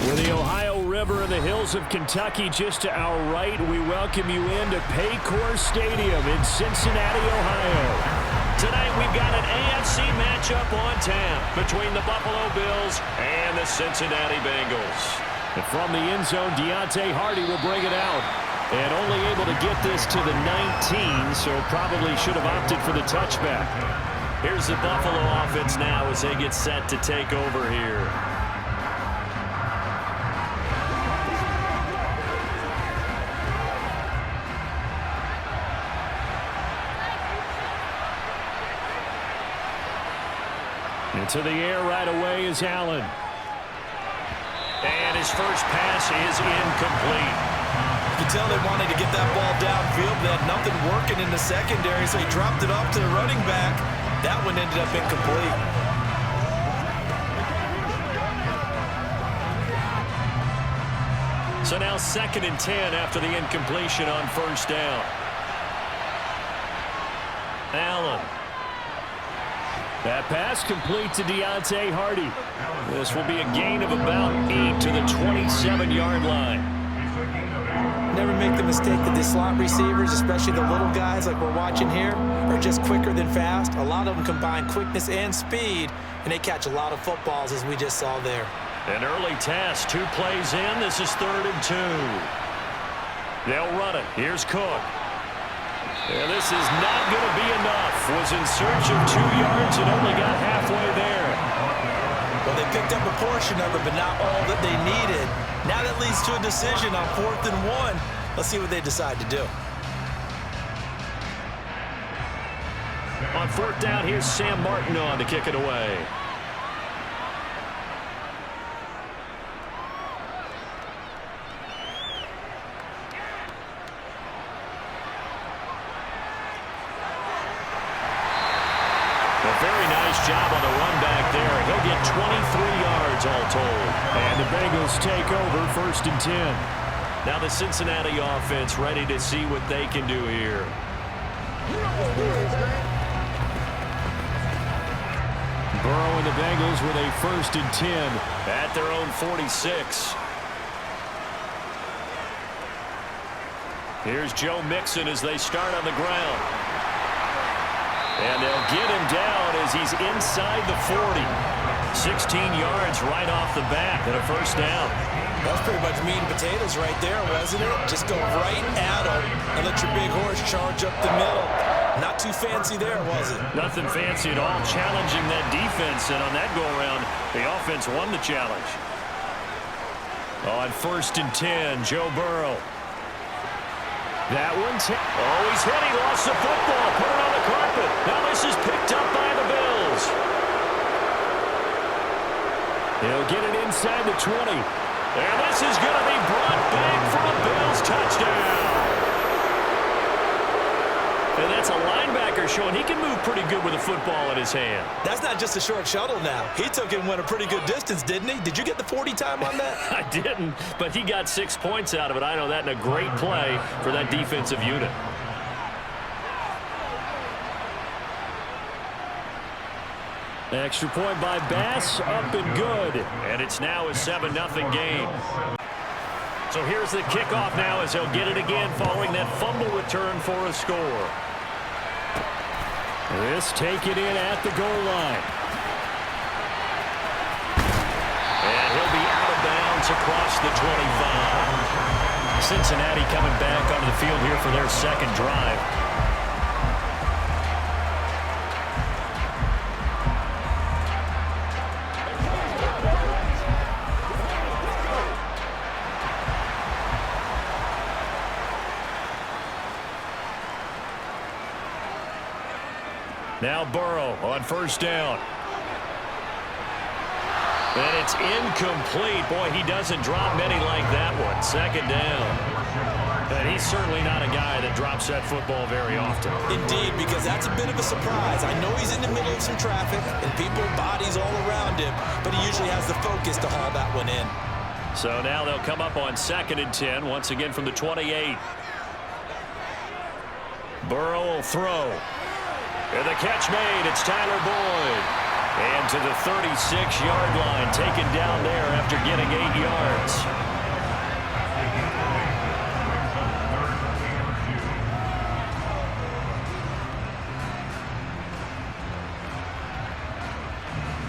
With the Ohio River and the hills of Kentucky just to our right, we welcome you into Paycor Stadium in Cincinnati, Ohio. Tonight we've got an AFC matchup on tap between the Buffalo Bills and the Cincinnati Bengals. And from the end zone, Deontay Hardy will bring it out. And only able to get this to the 19, so probably should have opted for the touchback. Here's the Buffalo offense now as they get set to take over here. Into the air right away is Allen. And his first pass is incomplete. You can tell they wanted to get that ball downfield. They had nothing working in the secondary, so he dropped it off to the running back. That one ended up incomplete. So now 2nd and 10 after the incompletion on first down. Allen. That pass complete to Deontay Hardy. This will be a gain of about 8 to the 27-yard line. Never make the mistake that the slot receivers, especially the little guys like we're watching here, are just quicker than fast. A lot of them combine quickness and speed, and they catch a lot of footballs, as we just saw there. An early test, 2 plays in. This is 3rd and 2. They'll run it. Here's Cook. And this is not going to be enough. Was in search of 2 yards and only got halfway there. Well, they picked up a portion of it, but not all that they needed. Now that leads to a decision on 4th and 1. Let's see what they decide to do. On 4th down, here's Sam Martin on to kick it away. Very nice job on the run back there. He'll get 23 yards all told. And the Bengals take over 1st and 10. Now the Cincinnati offense ready to see what they can do here. Burrow and the Bengals with a 1st and 10. At their own 46. Here's Joe Mixon as they start on the ground. And they'll get him down as he's inside the 40. 16 yards right off the bat and a 1st down. That's pretty much meat and potatoes right there, wasn't it? Just go right at him and let your big horse charge up the middle. Not too fancy there, was it? Nothing fancy at all. Challenging that defense, and on that go-around, the offense won the challenge. On 1st and 10, Joe Burrow. That one's hit. Oh, he's hit. He lost the football. Put it on the carpet. Now this is picked up by the Bills. He'll get it inside the 20. And this is going to be brought back for a Bills touchdown. And that's a linebacker showing he can move pretty good with a football in his hand. That's not just a short shuttle now. He took it and went a pretty good distance, didn't he? Did you get the 40 time on that? I didn't, but he got 6 points out of it. I know that, and a great play for that defensive unit. Extra point by Bass, up and good. And it's now a 7-0 game. So here's the kickoff now as they'll get it again following that fumble return for a score. This taken in at the goal line. And he'll be out of bounds across the 25. Cincinnati coming back onto the field here for their 2nd drive. Now Burrow on 1st down. And it's incomplete. Boy, he doesn't drop many like that one. 2nd down. And he's certainly not a guy that drops that football very often. Indeed, because that's a bit of a surprise. I know he's in the middle of some traffic and people, bodies all around him, but he usually has the focus to haul that one in. So now they'll come up on 2nd and 10, once again from the 28. Burrow will throw. And the catch made. It's Tyler Boyd. And to the 36-yard line, taken down there after getting 8 yards.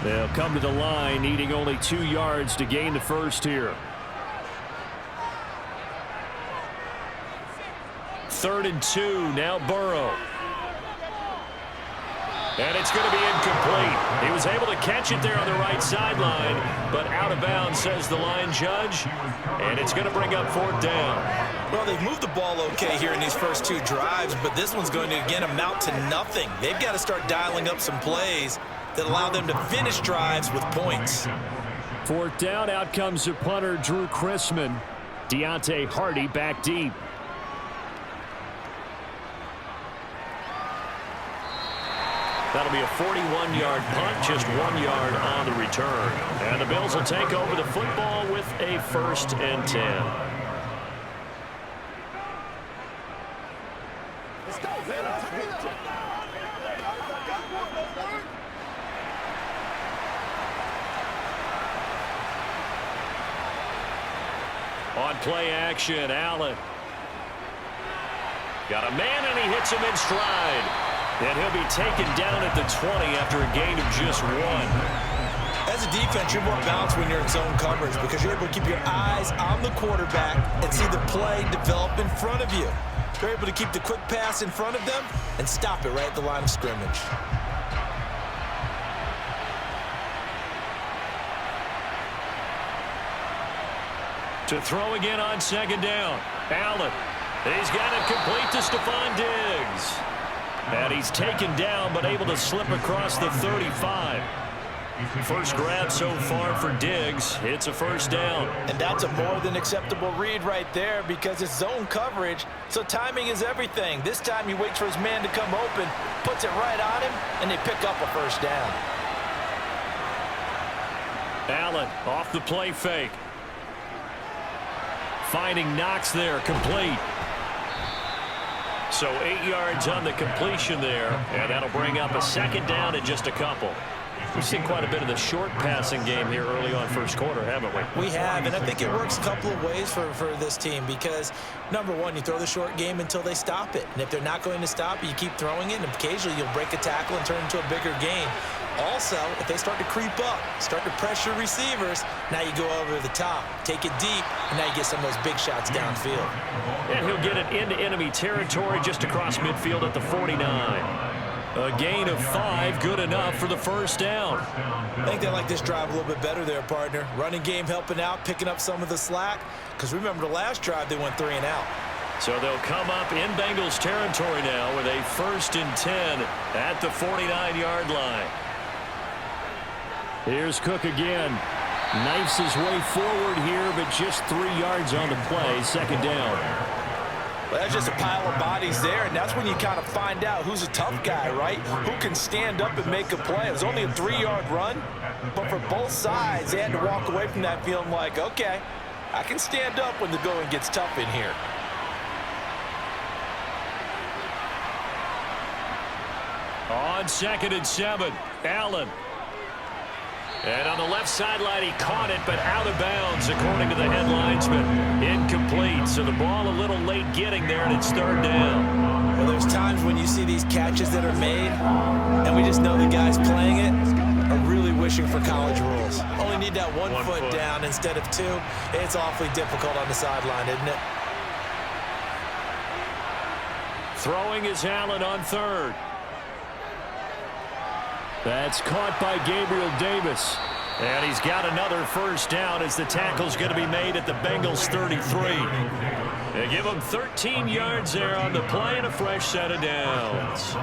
They'll come to the line, needing only 2 yards to gain the first here. 3rd and 2, now Burrow. And it's going to be incomplete. He was able to catch it there on the right sideline, but out of bounds, says the line judge. And it's going to bring up 4th down. Well, they've moved the ball okay here in these first 2 drives, but this one's going to, again, amount to nothing. They've got to start dialing up some plays that allow them to finish drives with points. 4th down, out comes the punter, Drew Chrisman. Deontay Hardy back deep. That'll be a 41-yard punt, just 1 yard on the return. And the Bills will take over the football with a 1st and 10. On play action, Allen. Got a man, and he hits him in stride. And he'll be taken down at the 20 after a gain of just 1. As a defense, you're more balanced when you're in zone coverage because you're able to keep your eyes on the quarterback and see the play develop in front of you. You're able to keep the quick pass in front of them and stop it right at the line of scrimmage. To throw again on 2nd down. Allen. He's got it complete to Stephon Diggs. And he's taken down, but able to slip across the 35. First grab so far for Diggs. It's a 1st down. And that's a more than acceptable read right there because it's zone coverage, so timing is everything. This time he waits for his man to come open, puts it right on him, and they pick up a 1st down. Allen off the play fake. Finding Knox there, complete. So 8 yards on the completion there, and that'll bring up a 2nd down in just a couple. We've seen quite a bit of the short passing game here early on first quarter, haven't we? We have, and I think it works a couple of ways for this team because, number one, you throw the short game until they stop it. And if they're not going to stop it, you keep throwing it, and occasionally you'll break a tackle and turn it into a bigger gain. Also, if they start to creep up, start to pressure receivers, now you go over the top, take it deep, and now you get some of those big shots downfield. And he'll get it into enemy territory just across midfield at the 49. A gain of 5, good enough for the 1st down. I think they like this drive a little bit better there, partner. Running game helping out, picking up some of the slack. Because remember the last drive, they went 3 and out. So they'll come up in Bengals territory now with a 1st and 10 at the 49-yard line. Here's Cook again. Knifes his way forward here, but just 3 yards on the play. 2nd down. Well, that's just a pile of bodies there, and that's when you kind of find out who's a tough guy, right? Who can stand up and make a play. It was only a 3-yard run, but for both sides, they had to walk away from that feeling like, okay, I can stand up when the going gets tough in here. On 2nd and 7, Allen. And on the left sideline, he caught it, but out of bounds, according to the head linesman. Incomplete, so the ball a little late getting there, and it's 3rd down. Well, there's times when you see these catches that are made, and we just know the guys playing it are really wishing for college rules. Only need that one foot down instead of 2. It's awfully difficult on the sideline, isn't it? Throwing is Allen on 3rd. That's caught by Gabriel Davis. And he's got another 1st down as the tackle's going to be made at the Bengals 33. They give him 13 yards there on the play and a fresh set of downs.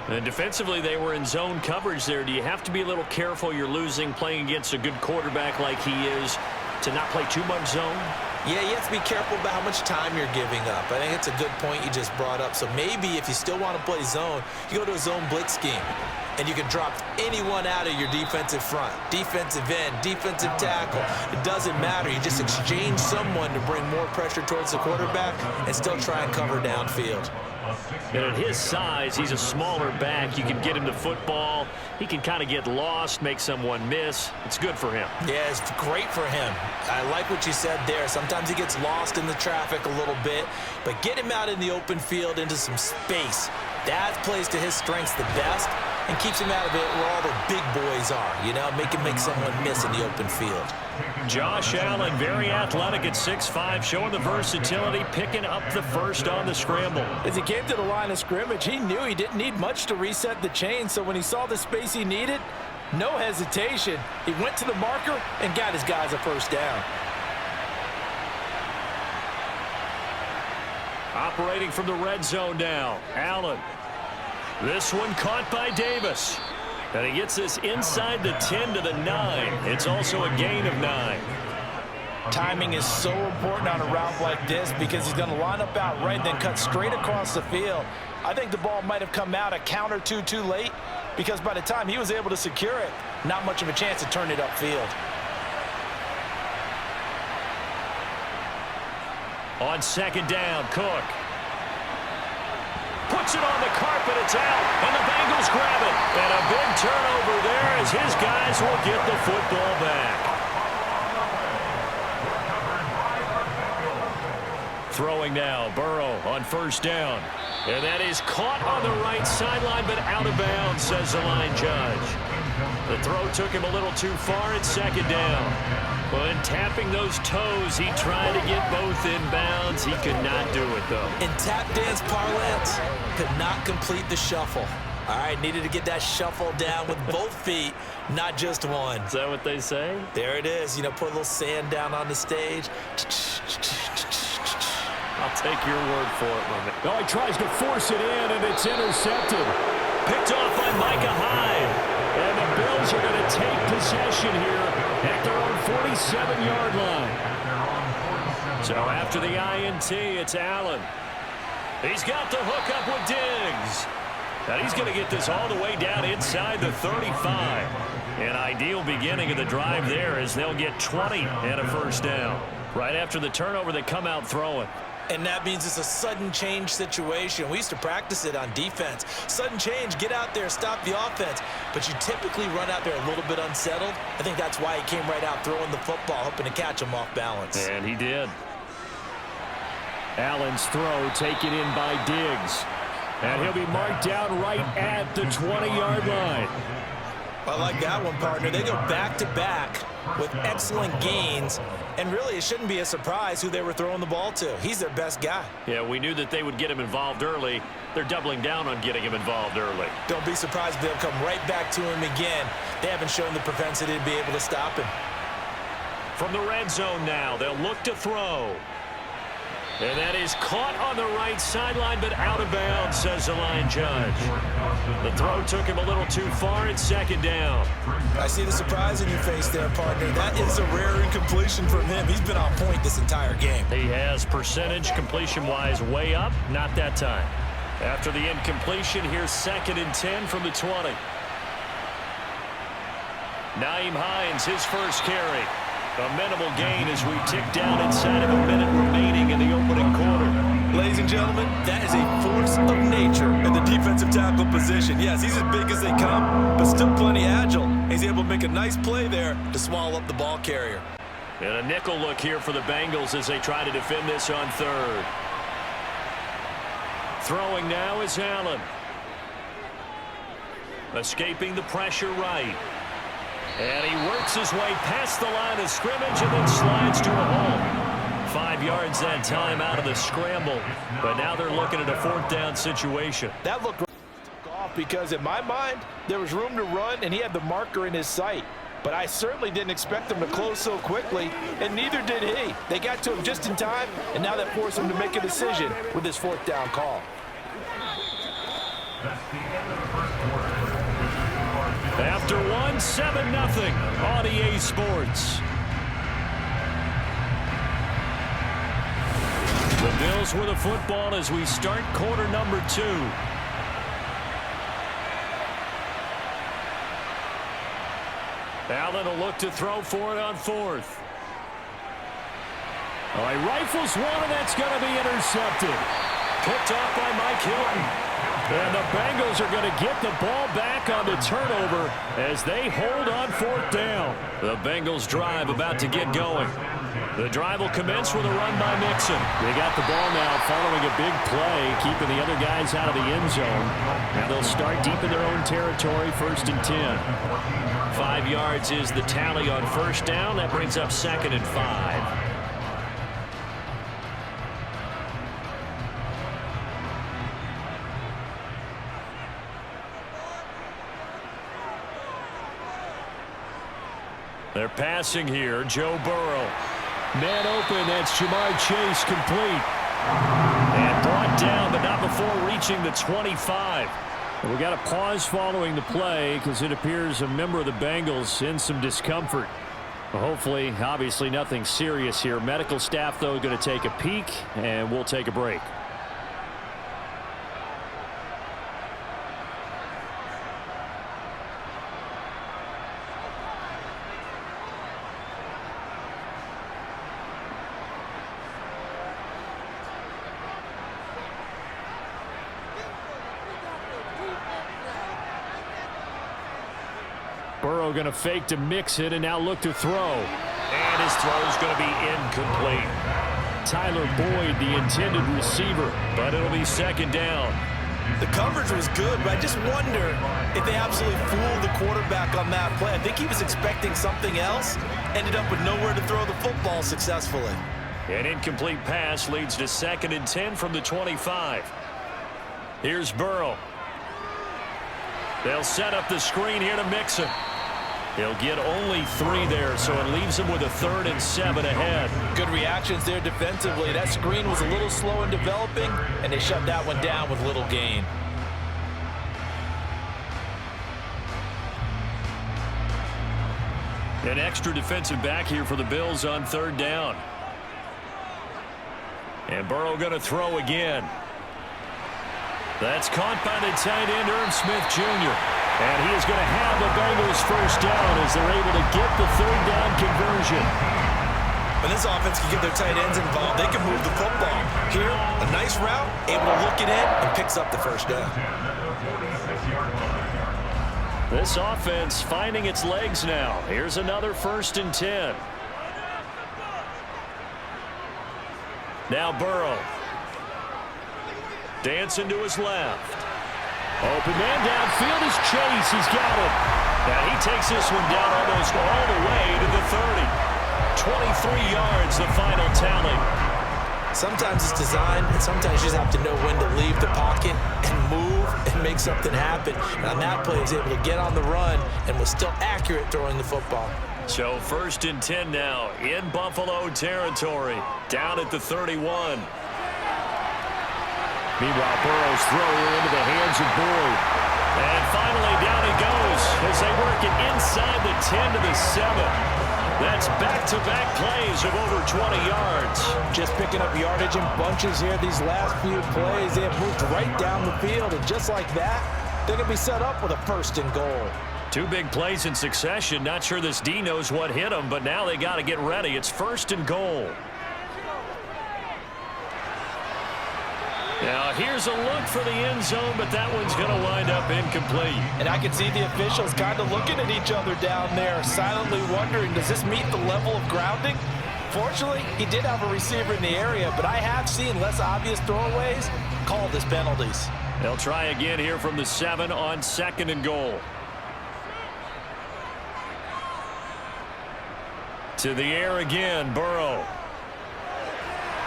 And defensively, they were in zone coverage there. Do you have to be a little careful you're losing playing against a good quarterback like he is to not play too much zone? Yeah, you have to be careful about how much time you're giving up. I think it's a good point you just brought up. So maybe if you still want to play zone, you go to a zone blitz scheme. And you can drop anyone out of your defensive front. Defensive end, defensive tackle. It doesn't matter. You just exchange someone to bring more pressure towards the quarterback and still try and cover downfield. And at his size, he's a smaller back. You can get him the football. He can kind of get lost, make someone miss. It's good for him. Yeah, it's great for him. I like what you said there. Sometimes he gets lost in the traffic a little bit, but get him out in the open field into some space. That plays to his strengths the best and keeps him out of it where all the big boys are, you know, make someone miss in the open field. Josh Allen, very athletic at 6'5", showing the versatility, picking up the first on the scramble. As he came to the line of scrimmage, he knew he didn't need much to reset the chain, so when he saw the space he needed, no hesitation. He went to the marker and got his guys a first down. Operating from the red zone now, Allen. This one caught by Davis. And he gets this inside the 10 to the 9. It's also a gain of 9. Timing is so important on a route like this because he's going to line up out right and then cut straight across the field. I think the ball might have come out a count or two too late because by the time he was able to secure it, not much of a chance to turn it upfield. On second down, Cook. Puts it on the carpet, it's out, and the Bengals grab it. And a big turnover there as his guys will get the football back. Throwing now, Burrow on first down. And that is caught on the right sideline, but out of bounds, says the line judge. The throw took him a little too far at second down. But tapping those toes, he tried to get both in bounds. He could not do it, though. In tap dance parlance, could not complete the shuffle. All right, needed to get that shuffle down with both feet, not just one. Is that what they say? There it is. You know, put a little sand down on the stage. I'll take your word for it, my man. Oh, he tries to force it in, and it's intercepted. Picked off by Micah Hyde. And the Bills are going to take possession here at their own 47-yard line. So after the INT, it's Allen. He's got the hook up with Diggs. And he's going to get this all the way down inside the 35. An ideal beginning of the drive there as they'll get 20 and a first down. Right after the turnover, they come out throwing. And that means it's a sudden change situation. We used to practice it on defense. Sudden change, get out there, stop the offense. But you typically run out there a little bit unsettled. I think that's why he came right out throwing the football, hoping to catch him off balance. And he did. Allen's throw taken in by Diggs. And he'll be marked down right at the 20-yard line. I like that one, partner. They go back-to-back with excellent gains. And really, it shouldn't be a surprise who they were throwing the ball to. He's their best guy. Yeah, we knew that they would get him involved early. They're doubling down on getting him involved early. Don't be surprised if they'll come right back to him again. They haven't shown the propensity to be able to stop him. From the red zone now, they'll look to throw. And that is caught on the right sideline, but out of bounds, says the line judge. The throw took him a little too far at second down. I see the surprise in your face there, partner. That is a rare incompletion from him. He's been on point this entire game. He has percentage completion-wise way up, not that time. After the incompletion, here's 2nd and 10 from the 20. Nyheim Hines, his first carry. A minimal gain as we tick down inside of a minute remaining in the opening quarter. Ladies and gentlemen, that is a force of nature in the defensive tackle position. Yes, he's as big as they come, but still plenty agile. He's able to make a nice play there to swallow up the ball carrier. And a nickel look here for the Bengals as they try to defend this on third. Throwing now is Allen. Escaping the pressure right. And he works his way past the line of scrimmage and then slides to a hole. 5 yards that time out of the scramble. But now they're looking at a 4th down situation. That looked off because in my mind, there was room to run and he had the marker in his sight. But I certainly didn't expect him to close so quickly, and neither did he. They got to him just in time, and now that forced him to make a decision with his 4th down call. After 7-0 on EA Sports. The Bills with the football as we start quarter number 2. Allen will look to throw for it on 4th. All right, rifles one, and that's going to be intercepted. picked off by Mike Hilton. And the Bengals are going to get the ball back on the turnover as they hold on 4th down. The Bengals drive about to get going. The drive will commence with a run by Mixon. They got the ball now following a big play, keeping the other guys out of the end zone. And they'll start deep in their own territory, 1st and 10. 5 yards is the tally on 1st down. That brings up 2nd and 5. They're passing here. Joe Burrow. Man open. That's Jamar Chase complete. And brought down, but not before reaching the 25. We got a pause following the play because it appears a member of the Bengals in some discomfort. Hopefully, obviously nothing serious here. Medical staff, though, going to take a peek, and we'll take a break. Burrow going to fake to mix it and now look to throw. And his throw is going to be incomplete. Tyler Boyd, the intended receiver. But it'll be 2nd down. The coverage was good, but I just wonder if they absolutely fooled the quarterback on that play. I think he was expecting something else. Ended up with nowhere to throw the football successfully. An incomplete pass leads to 2nd and 10 from the 25. Here's Burrow. They'll set up the screen here to Mixon. He'll get only 3 there, so it leaves him with a 3rd and 7 ahead. Good reactions there defensively. That screen was a little slow in developing, and they shut that one down with little gain. An extra defensive back here for the Bills on 3rd down. And Burrow going to throw again. That's caught by the tight end, Irv Smith Jr. And he is going to have the Bengals 1st down as they're able to get the 3rd down conversion. When this offense can get their tight ends involved, they can move the football. Here, a nice route, able to look it in, and picks up the 1st down. This offense finding its legs now. Here's another 1st and 10. Now Burrow. Dancing to his left. Open man downfield is Chase. He's got it. Now he takes this one down almost all the way to the 30. 23 yards, the final tally. Sometimes it's designed, and sometimes you just have to know when to leave the pocket and move and make something happen. And on that play, he was able to get on the run and was still accurate throwing the football. So 1st and 10 now in Buffalo territory, down at the 31. Meanwhile, Burrow's throw into the hands of Boyd. And finally, down he goes as they work it inside the 10 to the 7. That's back-to-back plays of over 20 yards. Just picking up yardage in bunches here these last few plays. They have moved right down the field, and just like that, they're going to be set up with a 1st and goal. 2 big plays in succession. Not sure this D knows what hit them, but now they got to get ready. It's 1st and goal. Now, here's a look for the end zone, but that one's going to wind up incomplete. And I can see the officials kind of looking at each other down there, silently wondering, does this meet the level of grounding? Fortunately, he did have a receiver in the area, but I have seen less obvious throwaways called as penalties. They'll try again here from the 7 on 2nd and goal. To the air again, Burrow.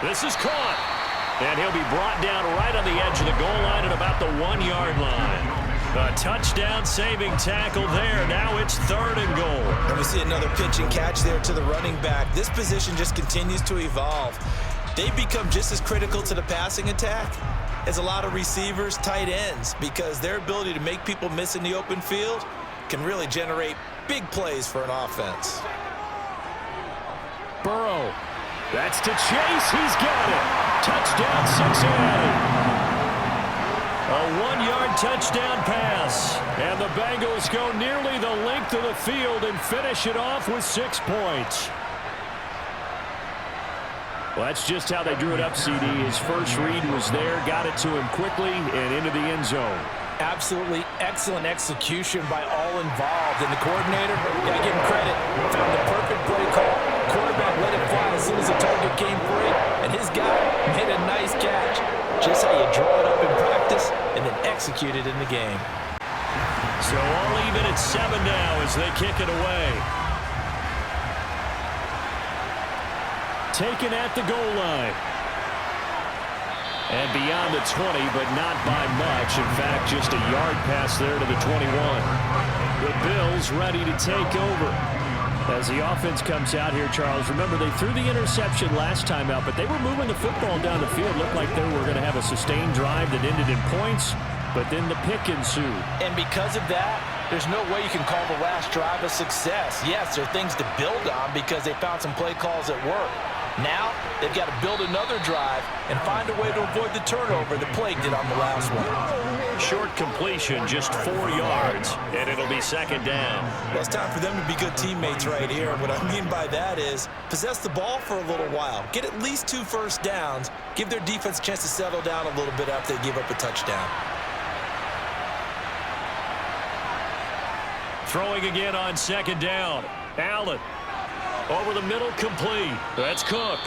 This is caught. And he'll be brought down right on the edge of the goal line at about the 1-yard line. A touchdown saving tackle there. Now it's 3rd and goal. And we see another pitch and catch there to the running back. This position just continues to evolve. They become just as critical to the passing attack as a lot of receivers, tight ends, because their ability to make people miss in the open field can really generate big plays for an offense. Burrow. That's to Chase. He's got it. Touchdown, Cincinnati. A 1-yard touchdown pass. And the Bengals go nearly the length of the field and finish it off with 6 points. Well, that's just how they drew it up, CD. His first read was there, got it to him quickly, and into the end zone. Absolutely excellent execution by all involved. And the coordinator, got to give him credit, found the perfect play call. Quarterback let it fly as soon as the target came free, and his guy made a nice catch. Just how you draw it up in practice and then execute it in the game. So all even at 7 now as they kick it away. Taken at the goal line. And beyond the 20, but not by much. In fact, just a yard pass there to the 21. The Bills ready to take over. As the offense comes out here, Charles, remember they threw the interception last time out, but they were moving the football down the field. Looked like they were going to have a sustained drive that ended in points, but then the pick ensued. And because of that, there's no way you can call the last drive a success. Yes, there are things to build on because they found some play calls at work. Now, they've got to build another drive and find a way to avoid the turnover that plagued it on the last one. Short completion, just 4 yards, and it'll be 2nd down. Well, it's time for them to be good teammates right here. What I mean by that is possess the ball for a little while, get at least 2 first downs, give their defense a chance to settle down a little bit after they give up a touchdown. Throwing again on 2nd down. Allen. Over the middle, complete. That's Cook.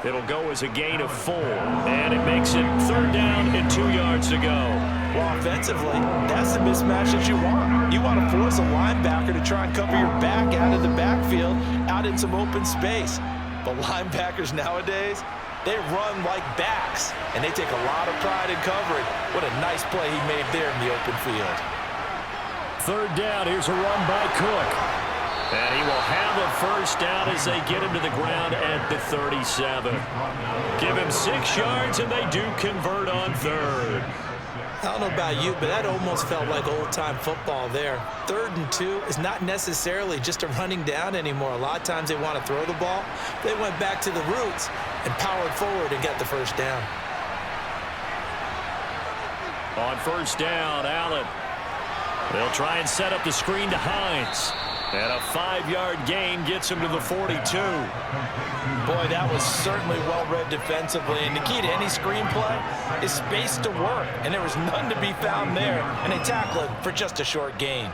It'll go as a gain of 4. And it makes it 3rd down and 2 yards to go. Well, offensively, that's the mismatch that you want. You want to force a linebacker to try and cover your back out of the backfield, out in some open space. But linebackers nowadays, they run like backs, and they take a lot of pride in covering. What a nice play he made there in the open field. 3rd down. Here's a run by Cook. And he will have a first down as they get him to the ground at the 37. Give him 6 yards, and they do convert on 3rd. I don't know about you, but that almost felt like old-time football there. 3rd and 2 is not necessarily just a running down anymore. A lot of times they want to throw the ball. They went back to the roots and powered forward and got the first down. On 1st down, Allen. They'll try and set up the screen to Hines. And a 5-yard gain gets him to the 42. Boy, that was certainly well-read defensively. And the key to any screenplay is space to work. And there was none to be found there. And they tackle it for just a short gain.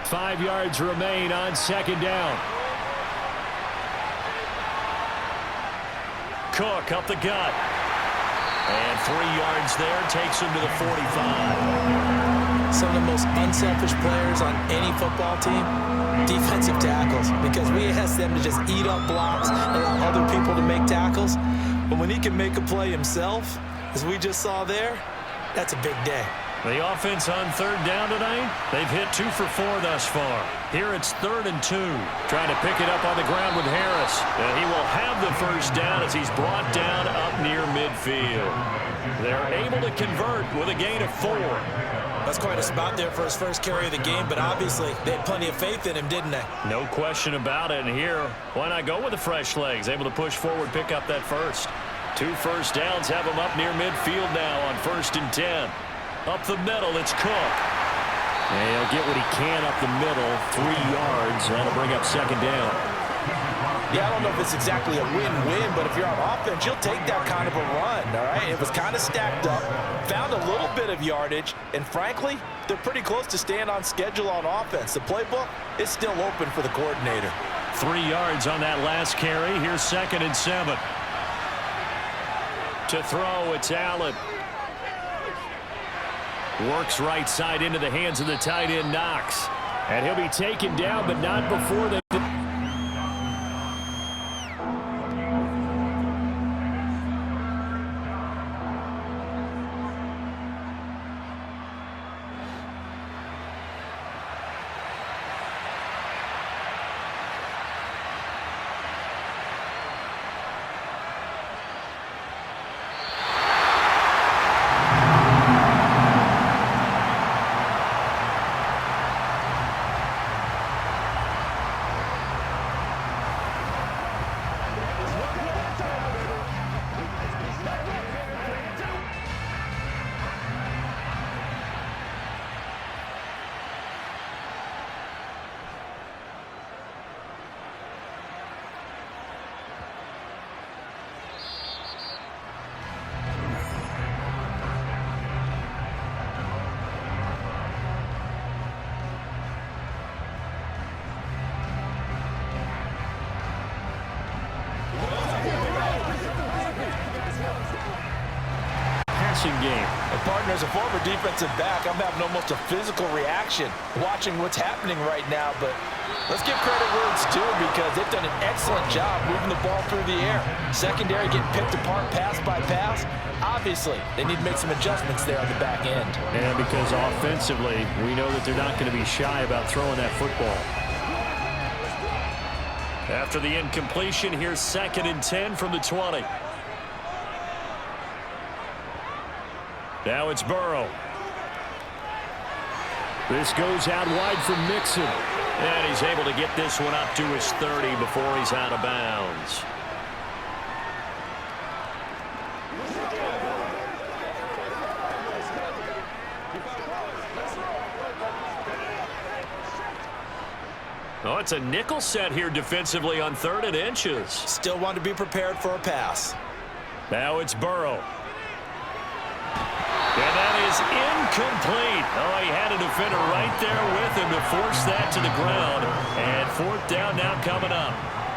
5 yards remain on 2nd down. Cook up the gut. And 3 yards there takes him to the 45. Some of the most unselfish players on any football team, defensive tackles, because we ask them to just eat up blocks and allow other people to make tackles. But when he can make a play himself, as we just saw there, that's a big day. The offense on 3rd down tonight, they've hit 2 for 4 thus far. Here it's 3rd and 2. Trying to pick it up on the ground with Harris. And he will have the first down as he's brought down up near midfield. They're able to convert with a gain of 4. That's quite a spot there for his first carry of the game, but obviously they had plenty of faith in him, didn't they? No question about it. And here, why not go with the fresh legs? Able to push forward, pick up that first. 2 first downs have him up near midfield now on 1st and 10. Up the middle, it's Cook. And he'll get what he can up the middle, 3 yards. That'll bring up 2nd down. Yeah, I don't know if it's exactly a win-win, but if you're on offense, you'll take that kind of a run, all right? It was kind of stacked up, found a little bit of yardage, and frankly, they're pretty close to staying on schedule on offense. The playbook is still open for the coordinator. 3 yards on that last carry. Here's 2nd and 7. To throw, it's Allen. Works right side into the hands of the tight end, Knox. And he'll be taken down, but not before they... passing game. And partner, as a former defensive back, I'm having almost a physical reaction watching what's happening right now. But let's give credit where it's due because they've done an excellent job moving the ball through the air. Secondary getting picked apart pass by pass. Obviously, they need to make some adjustments there on the back end. And because offensively, we know that they're not going to be shy about throwing that football. After the incompletion, here's 2nd and 10 from the 20. Now it's Burrow. This goes out wide for Mixon. And he's able to get this one up to his 30 before he's out of bounds. Oh, it's a nickel set here defensively on 3rd and inches. Still want to be prepared for a pass. Now it's Burrow. And that is incomplete. Oh, he had a defender right there with him to force that to the ground. And 4th down now coming up.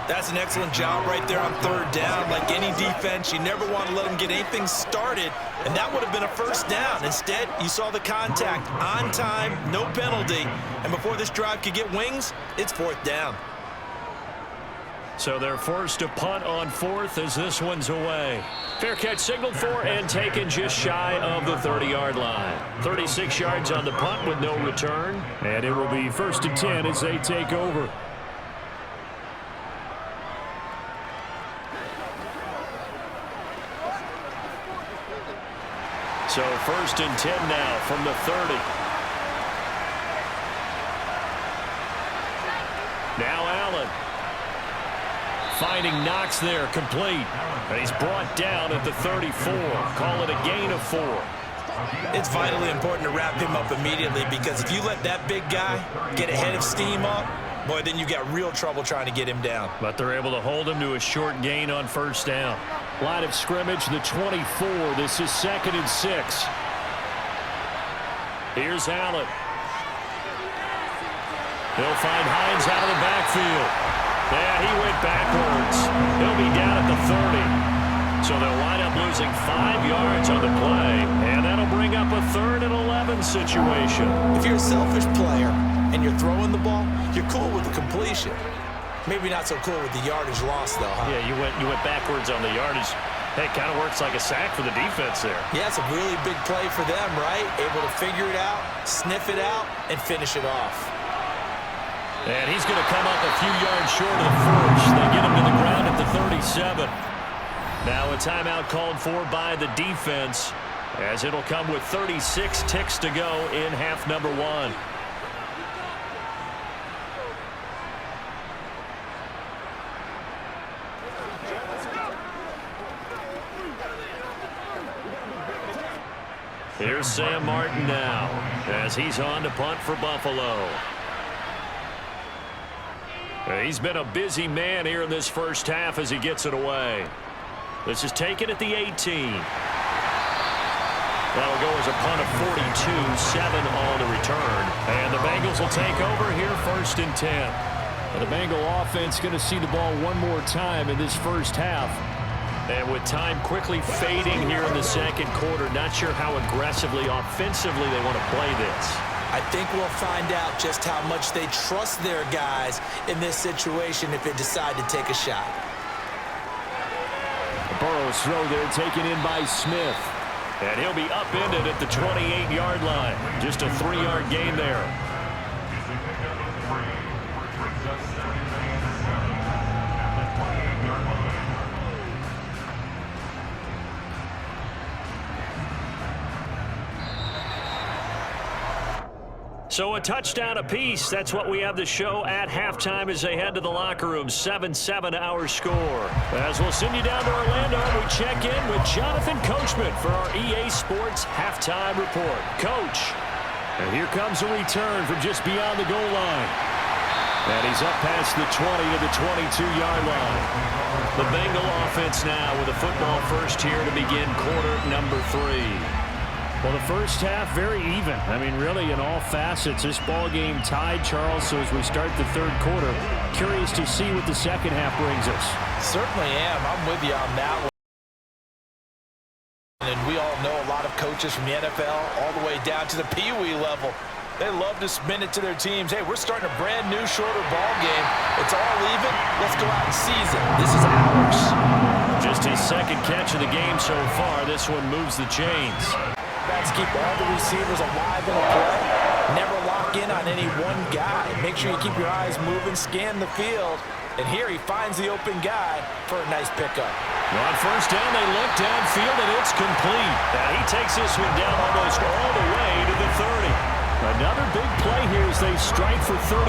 That's an excellent job right there on 3rd down. Like any defense, you never want to let them get anything started, and that would have been a 1st down. Instead, you saw the contact on time, no penalty, and before this drive could get wings, it's 4th down. So they're forced to punt on 4th as this one's away. Fair catch signaled for and taken just shy of the 30-yard line. 36 yards on the punt with no return. And it will be 1st and 10 as they take over. So 1st and 10 now from the 30. Now Allen. Finding Knox there, complete. And he's brought down at the 34. Call it a gain of 4. It's vitally important to wrap him up immediately because if you let that big guy get a head of steam up, boy, then you got real trouble trying to get him down. But they're able to hold him to a short gain on 1st down. Line of scrimmage, the 24. This is 2nd and 6. Here's Allen. He'll find Hines out of the backfield. Yeah, he went backwards. He'll be down at the 30. So they'll wind up losing 5 yards on the play, and that'll bring up a 3rd and 11 situation. If you're a selfish player and you're throwing the ball, you're cool with the completion. Maybe not so cool with the yardage loss, though, huh? Yeah, you went backwards on the yardage. Hey, it kind of works like a sack for the defense there. Yeah, it's a really big play for them, right? Able to figure it out, sniff it out, and finish it off. And he's going to come up a few yards short of the first. They get him to the ground at the 37. Now a timeout called for by the defense, as it'll come with 36 ticks to go in half number 1. Here's Sam Martin now, as he's on to punt for Buffalo. He's been a busy man here in this first half as he gets it away. This is taken at the 18. That'll go as a punt of 42, 7 on the return. And the Bengals will take over here 1st and 10. And the Bengal offense going to see the ball one more time in this first half. And with time quickly fading here in the 2nd quarter, not sure how aggressively, offensively they want to play this. I think we'll find out just how much they trust their guys in this situation if they decide to take a shot. Burrow's throw there taken in by Smith. And he'll be upended at the 28-yard line. Just a 3-yard gain there. So a touchdown apiece. That's what we have the show at halftime as they head to the locker room. 7-7 our score. As we'll send you down to Orlando, we check in with Jonathan Coachman for our EA Sports halftime report. Coach. And here comes a return from just beyond the goal line. And he's up past the 20 to the 22-yard line. The Bengal offense now with a football first here to begin quarter number 3. Well, the first half, very even. I mean, really, in all facets, this ball game tied, Charles. So as we start the 3rd quarter, curious to see what the 2nd half brings us. Certainly am. I'm with you on that one. And we all know a lot of coaches from the NFL all the way down to the Pee-wee level. They love to spin it to their teams. Hey, we're starting a brand new shorter ball game. It's all even. Let's go out and seize it. This is ours. Just his second catch of the game so far. This one moves the chains. Bats keep all the receivers alive in a play. Never lock in on any one guy. Make sure you keep your eyes moving, scan the field. And here he finds the open guy for a nice pickup. On first down, they look downfield, and it's complete. And he takes this one down almost all the way to the 30. Another big play here as they strike for 31.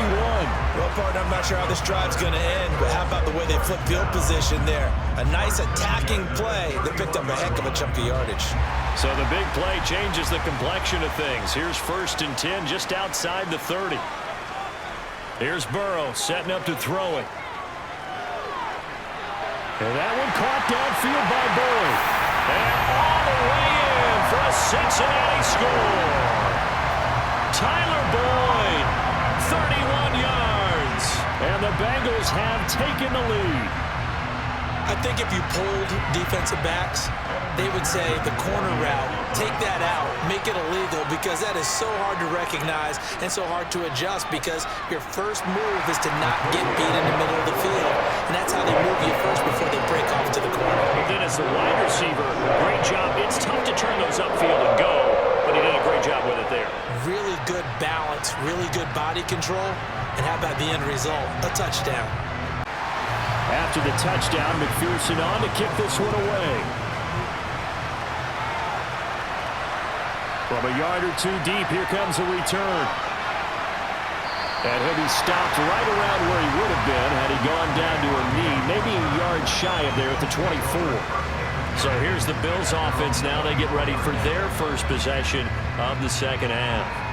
Well, partner, I'm not sure how this drive's going to end, but how about the way they flip field position there? A nice attacking play that picked up a heck of a chunk of yardage. So the big play changes the complexion of things. Here's 1st and 10 just outside the 30. Here's Burrow setting up to throw it. And that one caught downfield by Boyd. And all the way in for a Cincinnati score. Tyler Boyd, 31 yards. And the Bengals have taken the lead. I think if you pulled defensive backs, they would say the corner route, take that out, make it illegal, because that is so hard to recognize and so hard to adjust, because your first move is to not get beat in the middle of the field. And that's how they move you first before they break off to the corner. But then as the wide receiver, great job. It's tough to turn those upfield and go, but he did a great job with it there. Really good balance, really good body control, and how about the end result? A touchdown. After the touchdown, McPherson on to kick this one away. From a yard or two deep, here comes a return. And he'll be stopped right around where he would have been had he gone down to a knee, maybe a yard shy of there at the 24. So here's the Bills offense now. They get ready for their first possession of the second half.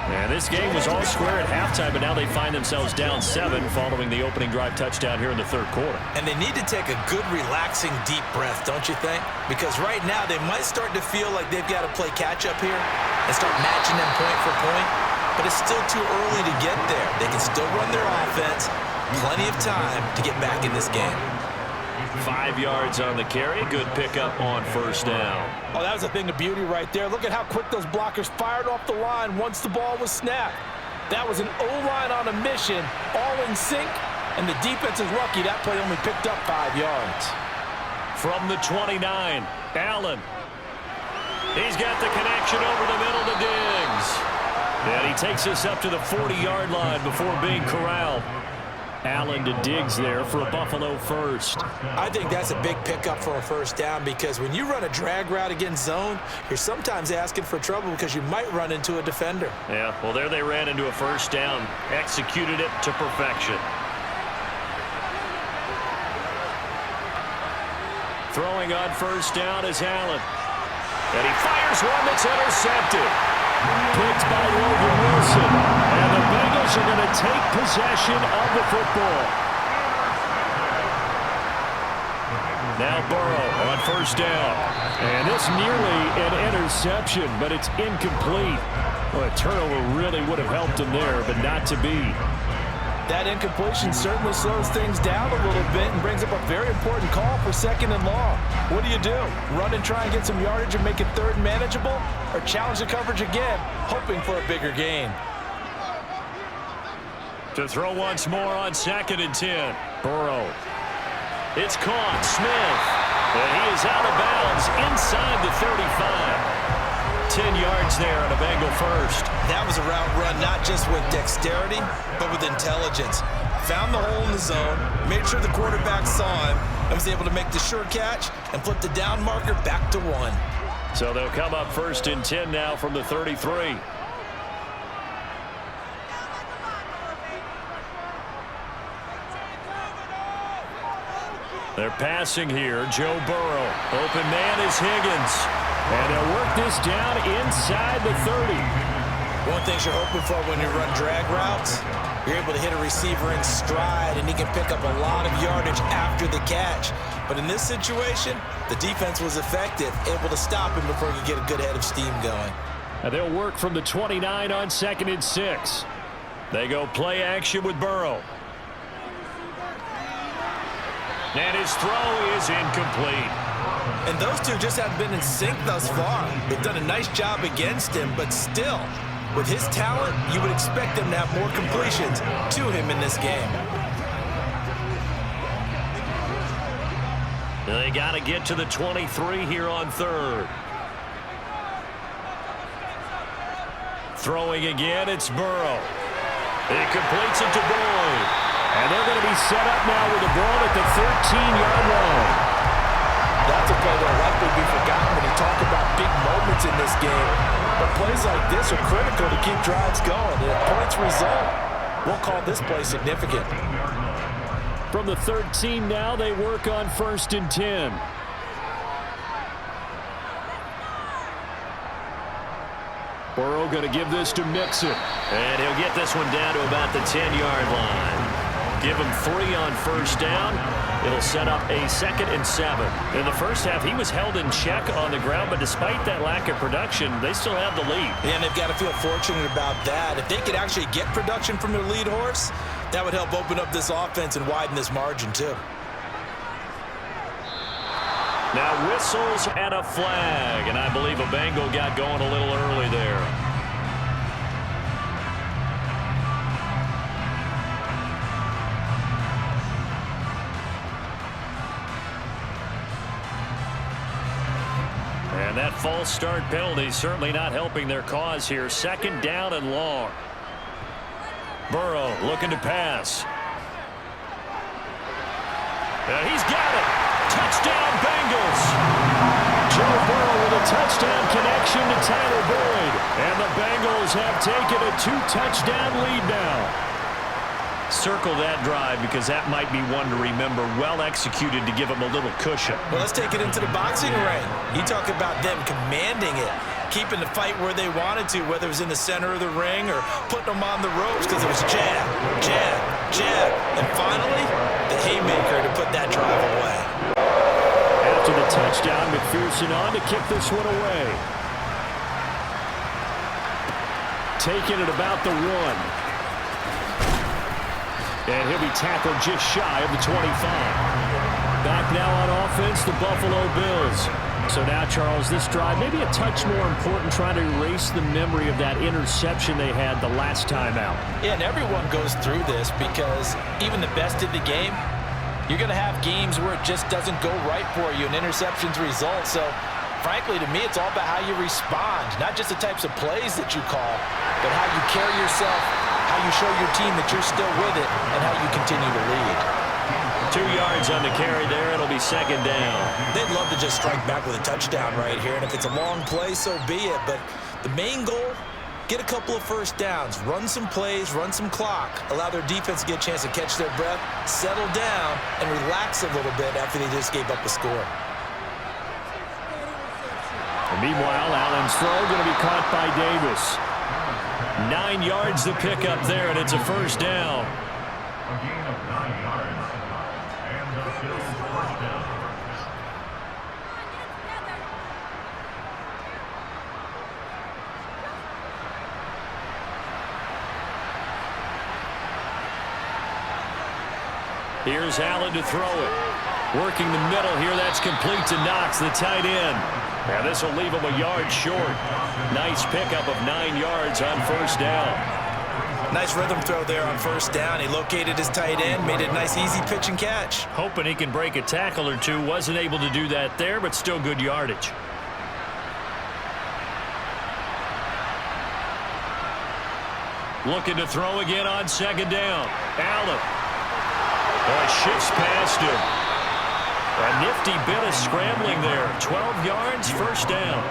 And this game was all square at halftime, but now they find themselves down 7 following the opening drive touchdown here in the third quarter. And they need to take a good, relaxing, deep breath, don't you think? Because right now they might start to feel like they've got to play catch-up here and start matching them point for point. But it's still too early to get there. They can still run their offense. Plenty of time to get back in this game. 5 yards on the carry. Good pickup on first down. Oh, that was a thing of beauty right there. Look at how quick those blockers fired off the line once the ball was snapped. That was an O-line on a mission, all in sync, and the defense is lucky that play only picked up 5 yards. From the 29, Allen. He's got the connection over the middle to Diggs. And he takes us up to the 40-yard line before being corralled. Allen to Diggs there for a Buffalo first. I think that's a big pickup for a first down, because when you run a drag route against zone, you're sometimes asking for trouble because you might run into a defender. Yeah, well, there they ran into a first down, executed it to perfection. Throwing on first down is Allen. And he fires one that's intercepted. Picked by Logan Wilson. And the Bengals are going to take possession of the football. Now Burrow on first down. And this nearly an interception, but it's incomplete. Well, a turnover really would have helped him there, but not to be. That incompletion certainly slows things down a little bit and brings up a very important call for 2nd and long. What do? Run and try and get some yardage and make it 3rd manageable? Or challenge the coverage again, hoping for a bigger gain? To throw once more on 2nd and 10. Burrow. It's caught. Smith. And he is out of bounds inside the 35. 10 yards there on a Bengal first. That was a route run not just with dexterity, but with intelligence. Found the hole in the zone, made sure the quarterback saw him, and was able to make the sure catch and flip the down marker back to 1. So they'll come up 1st and 10 now from the 33. They're passing here. Joe Burrow. Open man is Higgins. And they'll work this down inside the 30. One thing you're hoping for when you run drag routes, you're able to hit a receiver in stride, and he can pick up a lot of yardage after the catch. But in this situation, the defense was effective, able to stop him before he could get a good head of steam going. And they'll work from the 29 on 2nd and 6. They go play action with Burrow. And his throw is incomplete. And those two just have been in sync thus far. They've done a nice job against him, but still, with his talent, you would expect him to have more completions to him in this game. They got to get to the 23 here on third. Throwing again, it's Burrow. He completes it to Boyd. And they're going to be set up now with the ball at the 13-yard line. That's a play that will likely be forgotten when you talk about big moments in this game. But plays like this are critical to keep drives going. And if points result, we'll call this play significant. From the 13 now, they work on 1st and 10. Burrow going to give this to Mixon. And he'll get this one down to about the 10-yard line. Give him 3 on 1st down. It'll set up a 2nd and 7. In the first half, he was held in check on the ground, but despite that lack of production, they still have the lead. And they've got to feel fortunate about that. If they could actually get production from their lead horse, that would help open up this offense and widen this margin too. Now whistles and a flag, and I believe a Bengal got going a little early there. And that false start penalty certainly not helping their cause here. 2nd down and long. Burrow looking to pass. And he's got it. Touchdown, Bengals. Joe Burrow with a touchdown connection to Tyler Boyd. And the Bengals have taken a 2-touchdown lead now. Circle that drive because that might be one to remember. Well executed to give them a little cushion. Well, let's take it into the boxing ring. You talk about them commanding it, keeping the fight where they wanted to, whether it was in the center of the ring or putting them on the ropes because it was jab, jab, jab. And finally, the haymaker to put that drive away. After the touchdown, McPherson on to kick this one away. Taking it about the 1. And he'll be tackled just shy of the 25. Back now on offense, the Buffalo Bills. So now, Charles, this drive maybe a touch more important, trying to erase the memory of that interception they had the last time out. Yeah, and everyone goes through this because even the best in the game, you're going to have games where it just doesn't go right for you and interceptions result. So, frankly, to me, it's all about how you respond, not just the types of plays that you call, but how you carry yourself, how you show your team that you're still with it, and how you continue to lead. 2 yards on the carry there. It'll be 2nd down. They'd love to just strike back with a touchdown right here, and if it's a long play, so be it. But the main goal, get a couple of 1st downs, run some plays, run some clock, allow their defense to get a chance to catch their breath, settle down, and relax a little bit after they just gave up a score. And meanwhile, Allen's throw going to be caught by Davis. 9 yards to pick up there, and it's a 1st down. A gain of 9 yards, and the Bills' 1st down. Here's Allen to throw it. Working the middle here, that's complete to Knox, the tight end. Now this will leave him a yard short. Nice pickup of 9 yards on 1st down. Nice rhythm throw there on 1st down. He located his tight end, made it a nice easy pitch and catch. Hoping he can break a tackle or two. Wasn't able to do that there, but still good yardage. Looking to throw again on 2nd down. Allen. Shifts past him. A nifty bit of scrambling there. 12 yards, 1st down.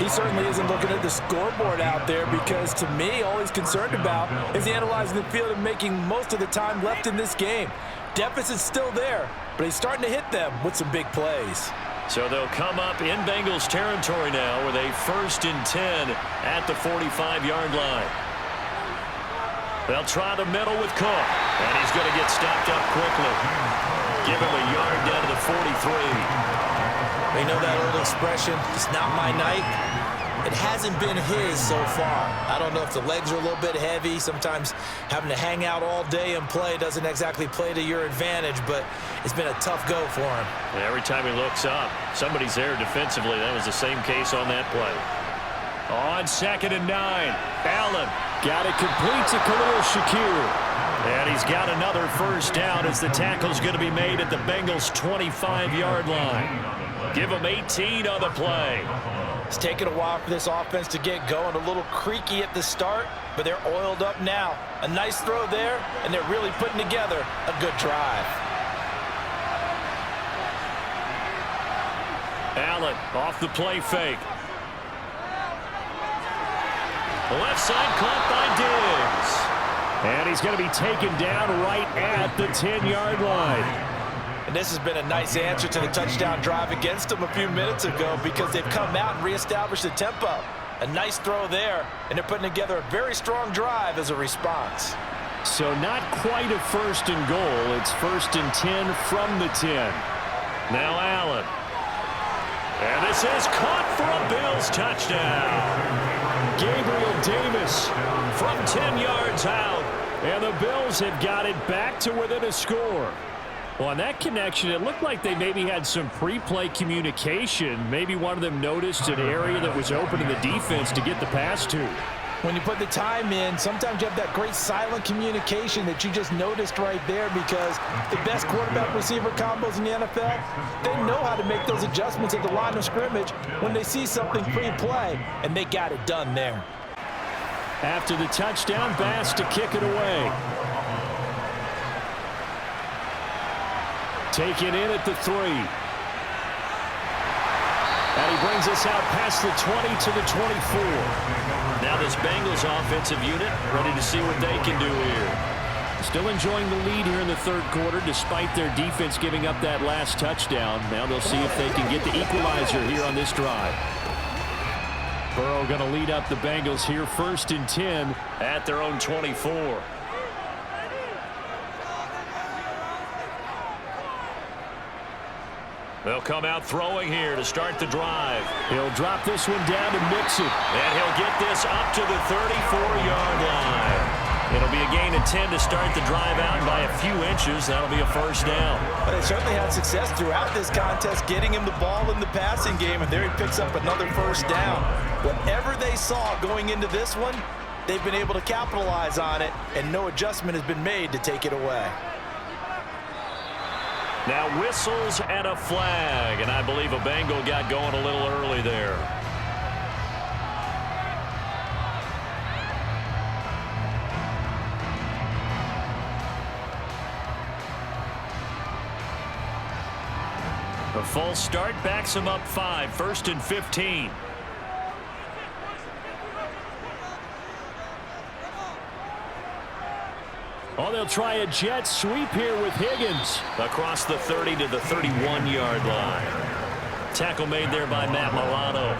He certainly isn't looking at the scoreboard out there because, to me, all he's concerned about is analyzing the field and making most of the time left in this game. Deficit's still there, but he's starting to hit them with some big plays. So they'll come up in Bengals territory now with a 1st and 10 at the 45-yard line. They'll try the middle with Cook, and he's going to get stopped up quickly. Give him a yard down to the 43. You know that old expression, it's not my night? it hasn't been his so far. I don't know if the legs are a little bit heavy. Sometimes having to hang out all day and play doesn't exactly play to your advantage, but it's been a tough go for him. And every time he looks up, somebody's there defensively. That was the same case on that play. On 2nd and 9, Allen got it complete to Khalil Shakir. And he's got another first down as the tackle's going to be made at the Bengals' 25-yard line. Give them 18 on the play. It's taken a while for this offense to get going. A little creaky at the start, but they're oiled up now. A nice throw there, and they're really putting together a good drive. Allen off the play fake. Left side caught by Diggs. And he's going to be taken down right at the 10-yard line. And this has been a nice answer to the touchdown drive against them a few minutes ago because they've come out and reestablished the tempo. A nice throw there, and they're putting together a very strong drive as a response. So not quite a 1st and goal. It's 1st and 10 from the 10. Now Allen. And this is caught for a Bills touchdown. Gabriel Davis from 10 yards out. And the Bills have got it back to within a score. Well, on that connection, it looked like they maybe had some pre-play communication. Maybe one of them noticed an area that was open in the defense to get the pass to. When you put the time in, sometimes you have that great silent communication that you just noticed right there because the best quarterback-receiver combos in the NFL, they know how to make those adjustments at the line of scrimmage when they see something pre-play, and they got it done there. After the touchdown, Bass to kick it away. Taken in at the 3. And he brings us out past the 20 to the 24. Now this Bengals offensive unit ready to see what they can do here. Still enjoying the lead here in the 3rd quarter despite their defense giving up that last touchdown. Now they'll see if they can get the equalizer here on this drive. Burrow going to lead up the Bengals here 1st and 10 at their own 24. They'll come out throwing here to start the drive. He'll drop this one down to Mixon. And he'll get this up to the 34-yard line. It'll be a gain of 10 to start the drive out, and by a few inches, that'll be a first down. But they certainly had success throughout this contest, getting him the ball in the passing game, and there he picks up another first down. Whatever they saw going into this one, they've been able to capitalize on it, and no adjustment has been made to take it away. Now whistles and a flag, and I believe a Bengal got going a little early there. A false start backs him up 5, 1st and 15. Oh, they'll try a jet sweep here with Higgins. Across the 30 to the 31-yard line. Tackle made there by Matt Milano.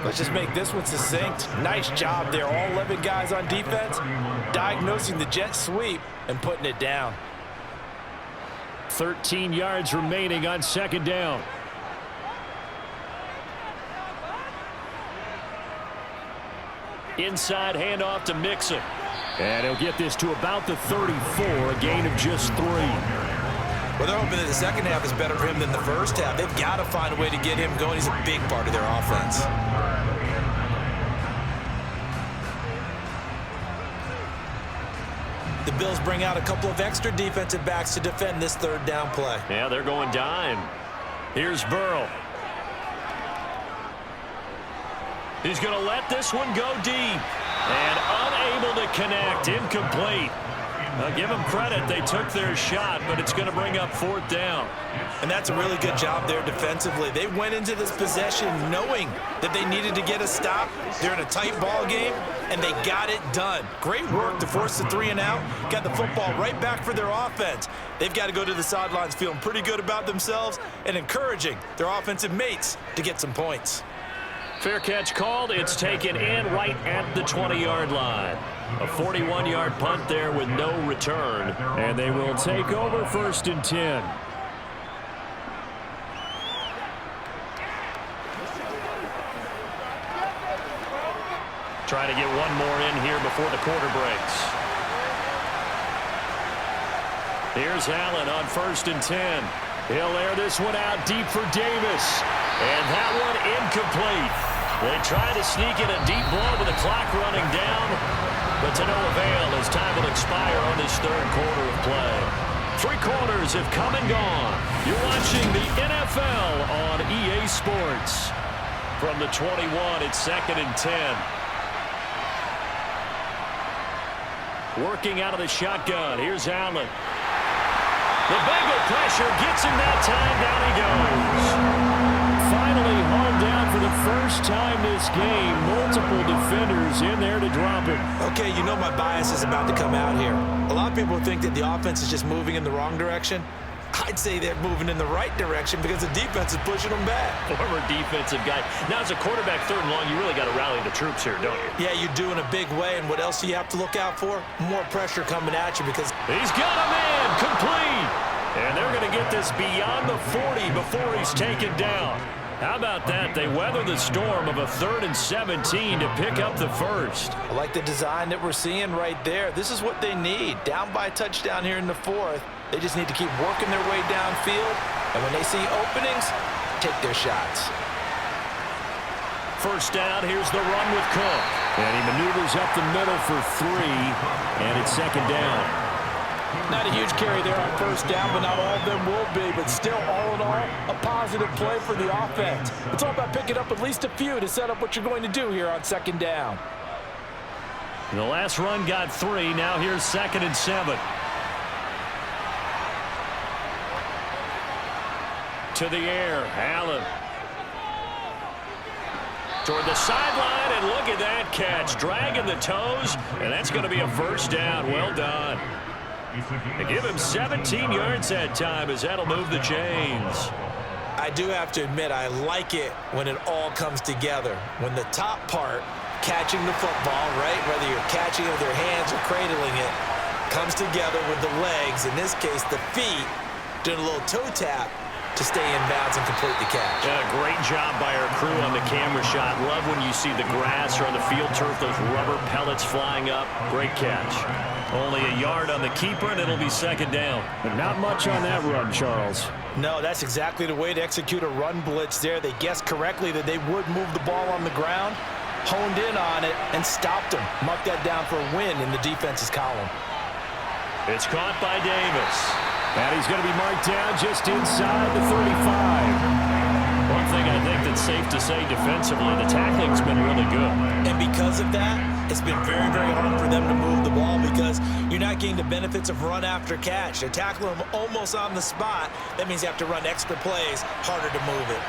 Let's just make this one succinct. Nice job there. All 11 guys on defense diagnosing the jet sweep and putting it down. 13 yards remaining on 2nd down. Inside handoff to Mixon. And he'll get this to about the 34, a gain of just 3. Well, they're hoping that the second half is better for him than the first half. They've got to find a way to get him going. He's a big part of their offense. The Bills bring out a couple of extra defensive backs to defend this 3rd down play. Yeah, they're going dime. Here's Burrow. He's going to let this one go deep. And unable to connect. Incomplete. I'll give them credit. They took their shot, but it's going to bring up 4th down. And that's a really good job there defensively. They went into this possession knowing that they needed to get a stop. They're in a tight ball game, and they got it done. Great work to force the 3 and out. Got the football right back for their offense. They've got to go to the sidelines feeling pretty good about themselves and encouraging their offensive mates to get some points. Fair catch called. It's taken in right at the 20-yard line. A 41-yard punt there with no return. And they will take over 1st and 10. Trying to get one more in here before the quarter breaks. Here's Allen on 1st and 10. He'll air this one out deep for Davis. And that one incomplete. They try to sneak in a deep ball with the clock running down, but to no avail as time will expire on this third quarter of play. 3 quarters have come and gone. You're watching the NFL on EA Sports. From the 21, it's 2nd and 10. Working out of the shotgun. Here's Allen. The Bengal pressure gets him that time. Down he goes. Finally hauled down for the first time this game. Multiple defenders in there to drop him. Okay, you know my bias is about to come out here. A lot of people think that the offense is just moving in the wrong direction. I'd say they're moving in the right direction because the defense is pushing them back. Former defensive guy. Now, as a quarterback, 3rd and long, you really got to rally the troops here, don't you? Yeah, you do in a big way. And what else do you have to look out for? More pressure coming at you because he's got a man complete. And they're going to get this beyond the 40 before he's taken down. How about that? They weather the storm of a 3rd and 17 to pick up the first. I like the design that we're seeing right there. This is what they need. Down by a touchdown here in the 4th. They just need to keep working their way downfield. And when they see openings, take their shots. First down, here's the run with Cook. And he maneuvers up the middle for 3. And it's 2nd down. Not a huge carry there on 1st down, but not all of them will be. But still, all in all, a positive play for the offense. It's all about picking up at least a few to set up what you're going to do here on 2nd down. The last run got 3. Now here's 2nd and 7. To the air, Allen. Toward the sideline, and look at that catch. Dragging the toes, and that's going to be a first down. Well done. They give him 17 yards that time as that'll move the chains. I do have to admit, I like it when it all comes together. When the top part, catching the football, right, whether you're catching it with your hands or cradling it, comes together with the legs, in this case the feet, doing a little toe tap to stay in bounds and complete the catch. Yeah, great job by our crew on the camera shot. Love when you see the grass or on the field turf, those rubber pellets flying up. Great catch. Only a yard on the keeper, and it'll be 2nd down. But not much on that run, Charles. No, that's exactly the way to execute a run blitz there. They guessed correctly that they would move the ball on the ground, honed in on it, and stopped them. Mark that down for a win in the defense's column. It's caught by Davis. And he's going to be marked down just inside the 35. One thing I think that's safe to say defensively, the tackling's been really good. And because of that, it's been very, very hard for them to move the ball because you're not getting the benefits of run after catch. They're tackling them almost on the spot. That means you have to run extra plays, harder to move it.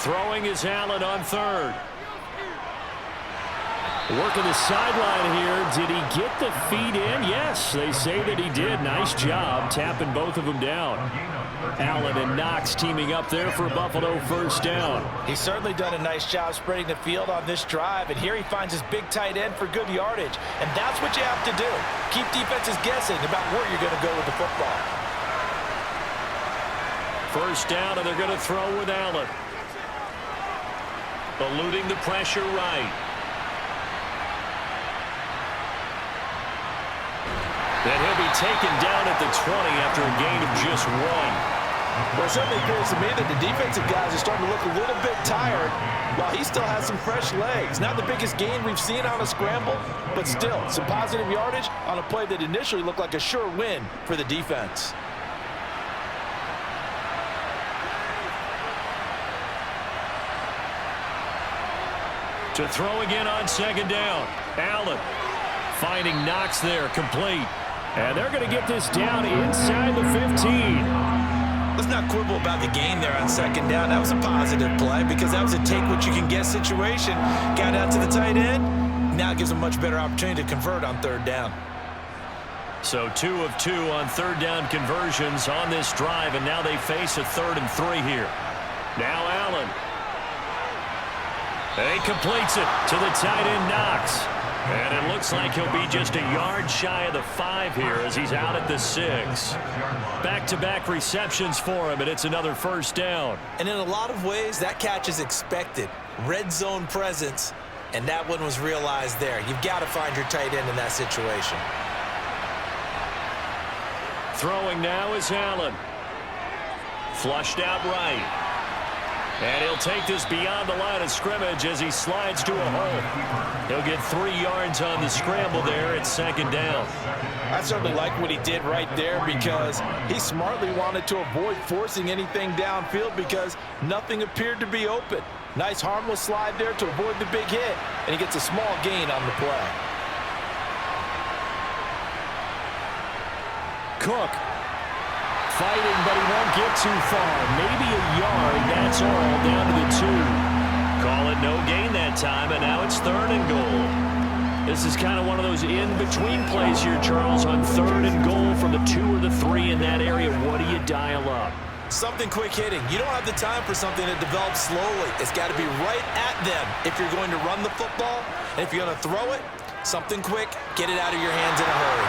Throwing is Allen on 3rd. Working the sideline here. Did he get the feet in? Yes, they say that he did. Nice job tapping both of them down. Allen and Knox teaming up there for a Buffalo first down. He's certainly done a nice job spreading the field on this drive, and here he finds his big tight end for good yardage. And that's what you have to do. Keep defenses guessing about where you're going to go with the football. First down, and they're going to throw with Allen. Eluding the pressure right. Then he'll be taken down at the 20 after a gain of just 1. Well, it certainly appears to me that the defensive guys are starting to look a little bit tired while he still has some fresh legs. Not the biggest gain we've seen on a scramble, but still some positive yardage on a play that initially looked like a sure win for the defense. To throw again on 2nd down. Allen finding Knox there, complete. And they're going to get this down inside the 15. Let's not quibble about the gain there on 2nd down. That was a positive play because that was a take-what-you-can-get situation. Got out to the tight end. Now it gives them a much better opportunity to convert on 3rd down. So 2 of 2 on 3rd down conversions on this drive, and now they face a 3rd and 3 here. Now Allen. He completes it to the tight end, Knox. And it looks like he'll be just a yard shy of the 5 here as he's out at the 6. Back-to-back receptions for him, and it's another first down. And in a lot of ways, that catch is expected. red zone presence, and that one was realized there. You've got to find your tight end in that situation. Throwing now is Allen. Flushed out right. And he'll take this beyond the line of scrimmage as he slides to a hole. He'll get 3 yards on the scramble there at 2nd down. I certainly like what he did right there because he smartly wanted to avoid forcing anything downfield because nothing appeared to be open. Nice harmless slide there to avoid the big hit, and he gets a small gain on the play. Cook fighting, but he won't get too far. Maybe a yard, that's all, down to the 2. Call it no gain that time, and now it's 3rd and goal. This is kind of one of those in-between plays here, Charles, on 3rd and goal from the 2 or the 3 in that area. What do you dial up? Something quick hitting. You don't have the time for something that develops slowly. It's got to be right at them if you're going to run the football. And if you're going to throw it, something quick, get it out of your hands in a hurry.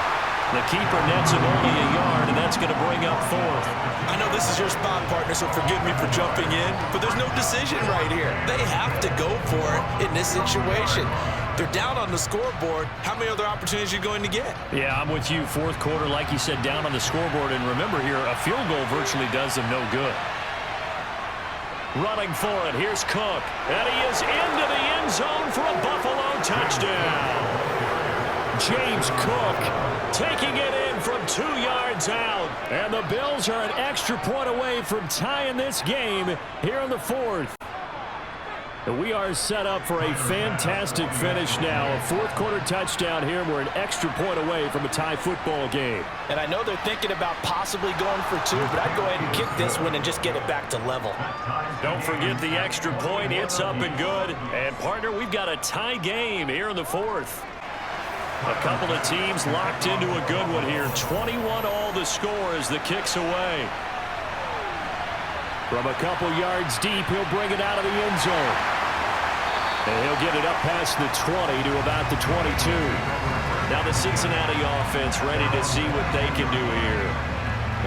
The keeper nets him only a yard, and that's going to bring up 4th. I know this is your spot, partner, so forgive me for jumping in, but there's no decision right here. They have to go for it in this situation. They're down on the scoreboard. How many other opportunities are you going to get? Yeah, I'm with you. 4th quarter, like you said, down on the scoreboard. And remember here, a field goal virtually does them no good. Running for it, here's Cook. And he is into the end zone for a Buffalo touchdown. James Cook taking it in from 2 yards out. And the Bills are an extra point away from tying this game here in the 4th. We are set up for a fantastic finish now. A 4th quarter touchdown here. We're an extra point away from a tie football game. And I know they're thinking about possibly going for 2, but I'd go ahead and kick this one and just get it back to level. Don't forget the extra point. It's up and good. And, partner, we've got a tie game here in the 4th. A couple of teams locked into a good one here. 21 all the score as the kick's away. From a couple yards deep, he'll bring it out of the end zone. And he'll get it up past the 20 to about the 22. Now the Cincinnati offense ready to see what they can do here.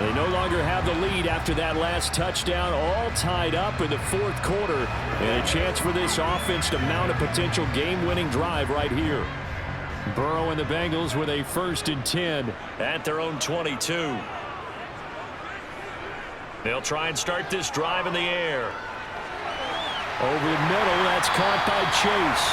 They no longer have the lead after that last touchdown, all tied up in the 4th quarter. And a chance for this offense to mount a potential game-winning drive right here. Burrow and the Bengals with a 1st and 10. At their own 22. They'll try and start this drive in the air. Over the middle, that's caught by Chase.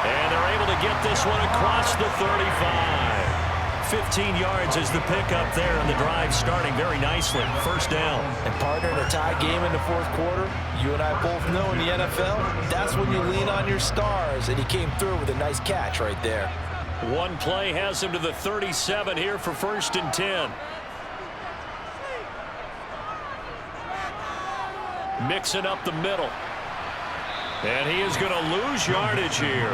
And they're able to get this one across the 35. 15 yards is the pickup there, and the drive starting very nicely. 1st down. And partner, in a tie game in the 4th quarter, you and I both know in the NFL, that's when you lean on your stars, and he came through with a nice catch right there. One play has him to the 37 here for 1st and 10. Mixing up the middle. And he is going to lose yardage here.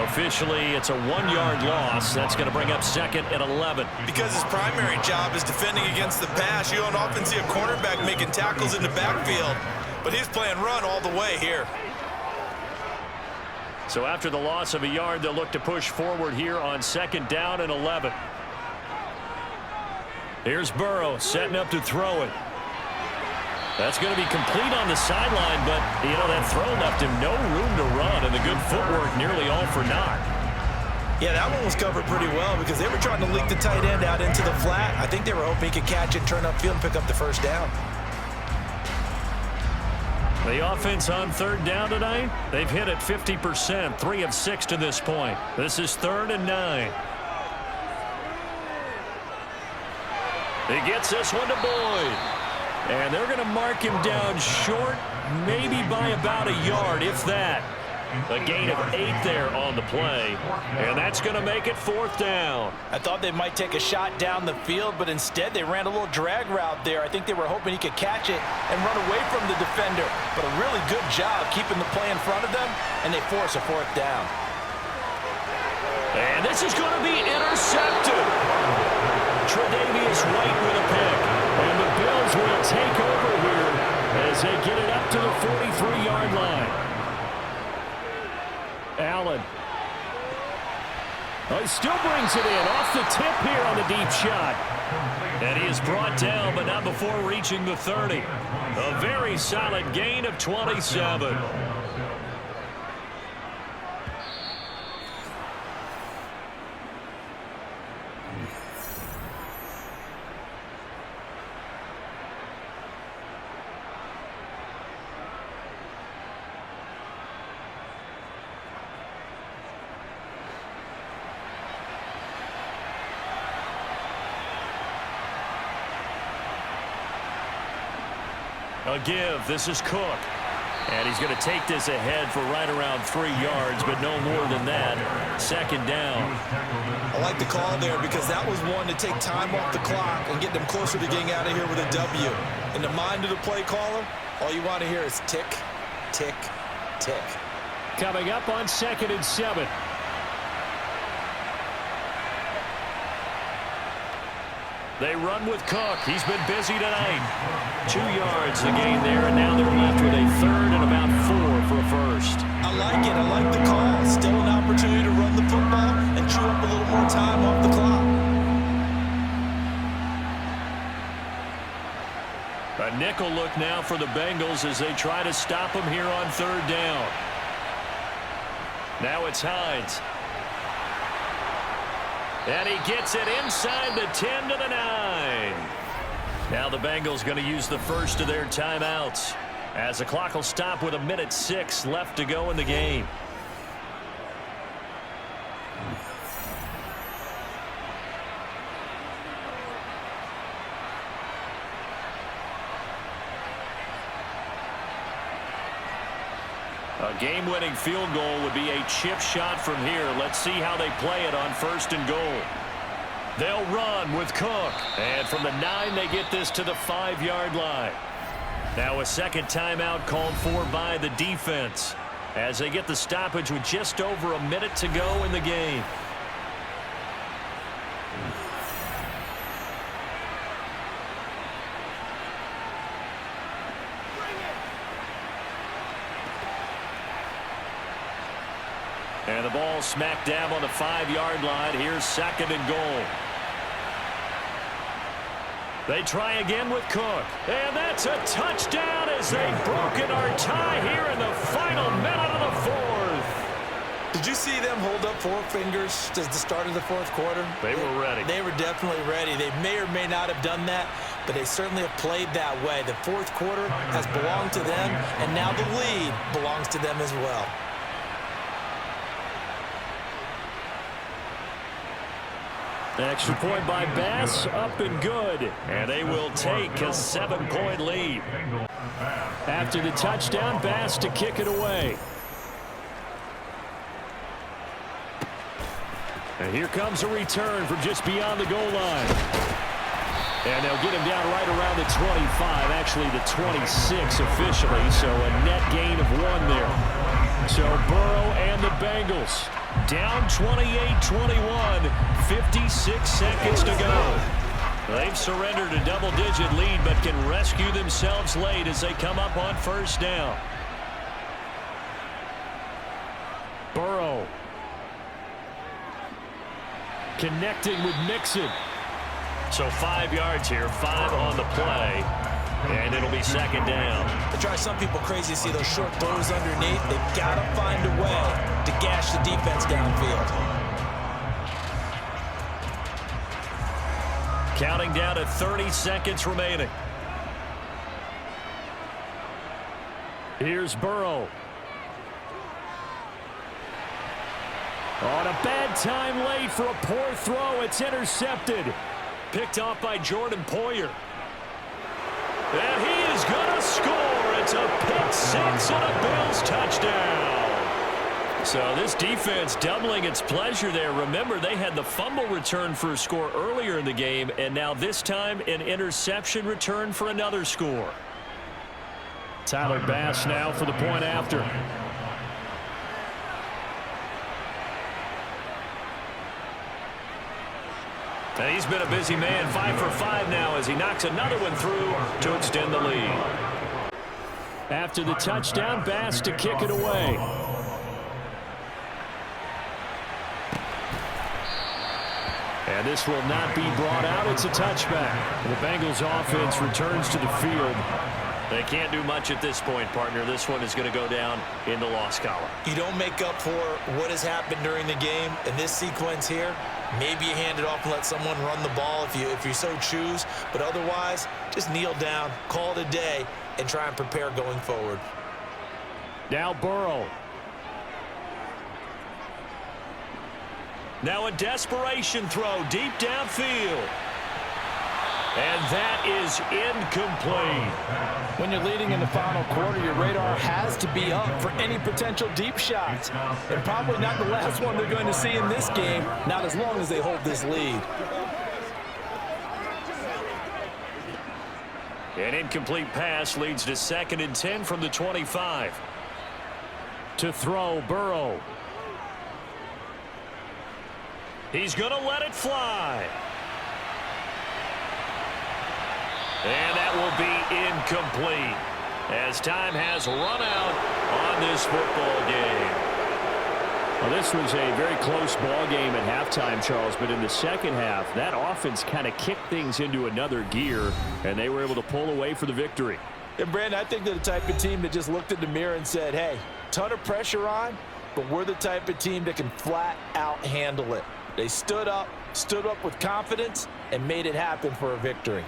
Officially, it's a 1-yard loss. That's going to bring up 2nd and 11. Because his primary job is defending against the pass, you don't often see a cornerback making tackles in the backfield. But he's playing run all the way here. So after the loss of a yard, they'll look to push forward here on 2nd down and 11. Here's Burrow setting up to throw it. That's going to be complete on the sideline, but, you know, that throw left him no room to run, and the good footwork nearly all for naught. Yeah, that one was covered pretty well because they were trying to leak the tight end out into the flat. I think they were hoping he could catch it, turn upfield, and pick up the 1st down. The offense on 3rd down tonight, they've hit it 50%, 3 of 6 to this point. This is 3rd and 9. He gets this one to Boyd. And they're going to mark him down short, maybe by about a yard, if that. A gain of 8 there on the play, and that's going to make it 4th down. I thought they might take a shot down the field, but instead they ran a little drag route there. I think they were hoping he could catch it and run away from the defender. But a really good job keeping the play in front of them, and they force a 4th down. And this is going to be intercepted. Tre'Davious White with a pick. And the Bills will take over here as they get it up to the 43-yard line. Allen. He still brings it in off the tip here on the deep shot. And he is brought down, but not before reaching the 30. A very solid gain of 27. A give. This is Cook. And he's going to take this ahead for right around 3 yards, but no more than that. Second down. I like the call there because that was one to take time off the clock and get them closer to getting out of here with a W. In the mind of the play caller, all you want to hear is tick, tick, tick. Coming up on 2nd and 7. They run with Cook. He's been busy tonight. 2 yards the gain there, and now they're left with a 3rd and about 4 for a first. I like it. I like the call. Still an opportunity to run the football and chew up a little more time off the clock. A nickel look now for the Bengals as they try to stop him here on 3rd down. Now it's Hines. And he gets it inside the 10 to the 9. Now the Bengals going to use the first of their timeouts as the clock will stop with 1:06 left to go in the game. A game-winning field goal would be a chip shot from here. Let's see how they play it on 1st and goal. They'll run with Cook. And from the 9, they get this to the 5-yard line. Now a second timeout called for by the defense as they get the stoppage with just over a minute to go in the game. And the ball smack dab on the 5-yard line. Here's 2nd and goal. They try again with Cook. And that's a touchdown as they've broken our tie here in the final minute of the 4th. Did you see them hold up 4 fingers at the start of the 4th quarter? They were ready. They were definitely ready. They may or may not have done that, but they certainly have played that way. The 4th quarter has belonged to them, and now the lead belongs to them as well. Extra point by Bass, up and good. And they will take a 7-point lead. After the touchdown, Bass to kick it away. And here comes a return from just beyond the goal line. And they'll get him down right around the 25, actually the 26 officially, so a net gain of 1 there. So Burrow and the Bengals down 28-21, 56 seconds to go. They've surrendered a double-digit lead, but can rescue themselves late as they come up on 1st down. Burrow connecting with Mixon. So 5 yards here, 5 on the play, and it'll be 2nd down. It drives some people crazy to see those short throws underneath. They've got to find a way to gash the defense downfield. Counting down to 30 seconds remaining. Here's Burrow. On a bad time late for a poor throw. It's intercepted. Picked off by Jordan Poyer. And he is going to score. It's a pick 6 and a Bills touchdown. So this defense doubling its pleasure there. Remember, they had the fumble return for a score earlier in the game, and now this time an interception return for another score. Tyler Bass now for the point after. And he's been a busy man, 5 for 5 now as he knocks another one through to extend the lead. After the touchdown, Bass to kick it away. And this will not be brought out. It's a touchback. The Bengals offense returns to the field. They can't do much at this point, partner. This one is going to go down in the loss column. You don't make up for what has happened during the game in this sequence here. Maybe you hand it off and let someone run the ball if you so choose. But otherwise, just kneel down, call it a day, and try and prepare going forward. Now Burrow. Now a desperation throw deep downfield. And that is incomplete. When you're leading in the final quarter, your radar has to be up for any potential deep shots. And probably not the last one they're going to see in this game, not as long as they hold this lead. An incomplete pass leads to 2nd and 10 from the 25. To throw, Burrow. He's going to let it fly. And that will be incomplete as time has run out on this football game. Well, this was a very close ball game at halftime, Charles, but in the second half, that offense kind of kicked things into another gear, and they were able to pull away for the victory. And, Brandon, I think they're the type of team that just looked in the mirror and said, hey, ton of pressure on, but we're the type of team that can flat out handle it. They stood up with confidence, and made it happen for a victory.